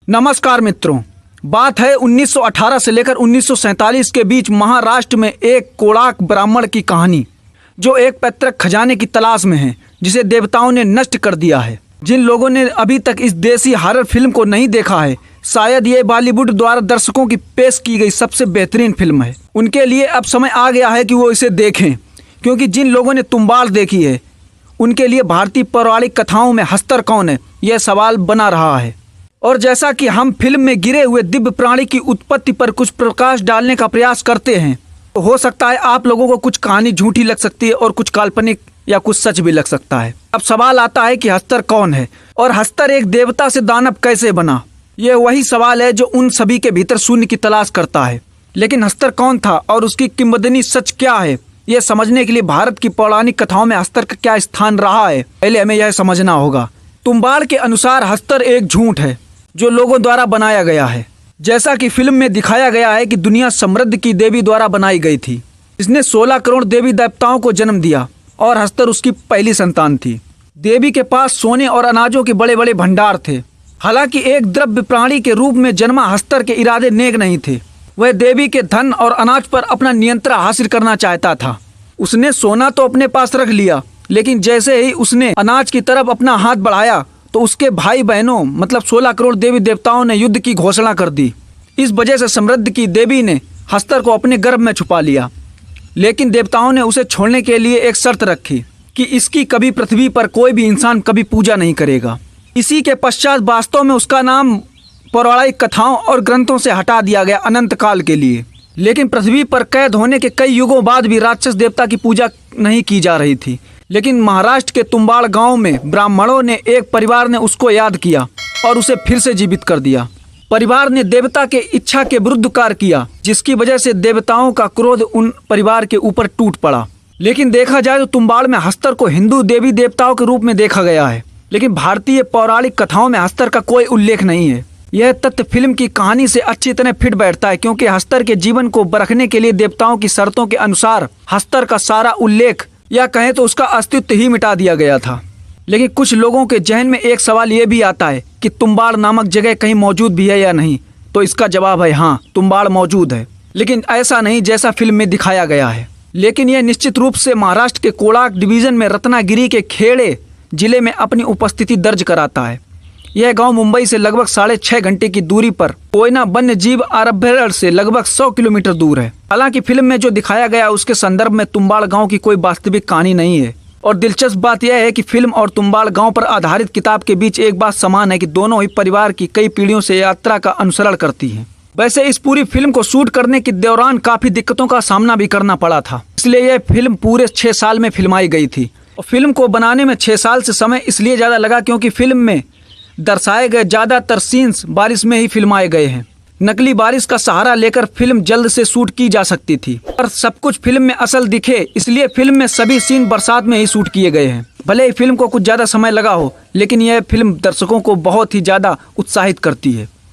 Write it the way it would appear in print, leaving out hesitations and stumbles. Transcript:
नमस्कार मित्रों, बात है 1918 से लेकर 1947 के बीच महाराष्ट्र में एक कोड़ाक ब्राह्मण की कहानी, जो एक पैतृक खजाने की तलाश में है जिसे देवताओं ने नष्ट कर दिया है। जिन लोगों ने अभी तक इस देसी हॉरर फिल्म को नहीं देखा है, शायद ये बॉलीवुड द्वारा दर्शकों की पेश की गई सबसे बेहतरीन फिल्म है। उनके लिए अब समय आ गया है कि वो इसे देखें, क्योंकि जिन लोगों ने तुम्बाड़ देखी है उनके लिए भारतीय पौराणिक कथाओं में हस्तर कौन है, यह सवाल बना रहा है। और जैसा कि हम फिल्म में गिरे हुए दिव्य प्राणी की उत्पत्ति पर कुछ प्रकाश डालने का प्रयास करते हैं, तो हो सकता है आप लोगों को कुछ कहानी झूठी लग सकती है और कुछ काल्पनिक या कुछ सच भी लग सकता है। अब सवाल आता है कि हस्तर कौन है और हस्तर एक देवता से दानव कैसे बना। यह वही सवाल है जो उन सभी के भीतर शून्य की तलाश करता है। लेकिन हस्तर कौन था और उसकी किंवदंती सच क्या है, यह समझने के लिए भारत की पौराणिक कथाओं में हस्तर का क्या स्थान रहा है, पहले हमें यह समझना होगा। तुम्बाड़ के अनुसार हस्तर एक झूठ है जो लोगों द्वारा बनाया गया है। जैसा कि फिल्म में दिखाया गया है कि दुनिया समृद्ध की देवी द्वारा बनाई गई थी। इसने 16 करोड़ देवी देवताओं को जन्म दिया और हस्तर उसकी पहली संतान थी। देवी के पास सोने और अनाजों के बड़े बड़े भंडार थे। हालांकि एक द्रव्य प्राणी के रूप में जन्मा हस्तर के इरादे नेक नहीं थे। वह देवी के धन और अनाज पर अपना नियंत्रण हासिल करना चाहता था। उसने सोना तो अपने पास रख लिया, लेकिन जैसे ही उसने अनाज की तरफ अपना हाथ बढ़ाया तो उसके भाई बहनों मतलब 16 करोड़ देवी देवताओं ने युद्ध की घोषणा कर दी। इस वजह से समृद्ध की देवी ने हस्तर को अपने गर्भ में छुपा लिया। लेकिन देवताओं ने उसे छोड़ने के लिए एक शर्त रखी कि इसकी कभी पृथ्वी पर कोई भी इंसान कभी पूजा नहीं करेगा। इसी के पश्चात वास्तव में उसका नाम पौराणिक कथाओं और ग्रंथों से हटा दिया गया अनंत काल के लिए। लेकिन पृथ्वी पर कैद होने के कई युगों बाद भी राक्षस देवता की पूजा नहीं की जा रही थी। लेकिन महाराष्ट्र के तुम्बाड़ गांव में ब्राह्मणों ने एक परिवार ने उसको याद किया और उसे फिर से जीवित कर दिया। परिवार ने देवता के इच्छा के विरुद्ध कार्य किया, जिसकी वजह से देवताओं का क्रोध उन परिवार के ऊपर टूट पड़ा। लेकिन देखा जाए तो तुम्बाड़ में हस्तर को हिंदू देवी देवताओं के रूप में देखा गया है, लेकिन भारतीय पौराणिक कथाओं में हस्तर का कोई उल्लेख नहीं है। यह तथ्य फिल्म की कहानी से अच्छी तरह फिट बैठता है, क्योंकि हस्तर के जीवन को परखने के लिए देवताओं की शर्तों के अनुसार हस्तर का सारा उल्लेख या कहें तो उसका अस्तित्व ही मिटा दिया गया था। लेकिन कुछ लोगों के जहन में एक सवाल ये भी आता है कि तुम्बाड़ नामक जगह कहीं मौजूद भी है या नहीं। तो इसका जवाब है हाँ, तुम्बाड़ मौजूद है, लेकिन ऐसा नहीं जैसा फिल्म में दिखाया गया है। लेकिन यह निश्चित रूप से महाराष्ट्र के कोड़ाक डिवीजन में रत्नागिरी के खेड़े जिले में अपनी उपस्थिति दर्ज कराता है। यह गांव मुंबई से लगभग 6.5 घंटे की दूरी पर कोयना वन्य जीव अभयारण्य से लगभग 100 किलोमीटर दूर है। हालांकि फिल्म में जो दिखाया गया उसके संदर्भ में तुम्बाड़ गांव की कोई वास्तविक कहानी नहीं है। और दिलचस्प बात यह है कि फिल्म और तुम्बाड़ गांव पर आधारित किताब के बीच एक बात समान है कि दोनों ही परिवार की कई पीढ़ियों से यात्रा का अनुसरण करती है। वैसे इस पूरी फिल्म को शूट करने के दौरान काफी दिक्कतों का सामना भी करना पड़ा था, इसलिए यह फिल्म पूरे 6 साल में फिल्माई गई थी। और फिल्म को बनाने में 6 साल से समय इसलिए ज्यादा लगा क्योंकि फिल्म में दर्शाए गए ज्यादातर सीन्स बारिश में ही फिल्माए गए हैं। नकली बारिश का सहारा लेकर फिल्म जल्द से शूट की जा सकती थी और सब कुछ फिल्म में असल दिखे, इसलिए फिल्म में सभी सीन बरसात में ही शूट किए गए हैं। भले ही फिल्म को कुछ ज्यादा समय लगा हो, लेकिन यह फिल्म दर्शकों को बहुत ही ज्यादा उत्साहित करती है।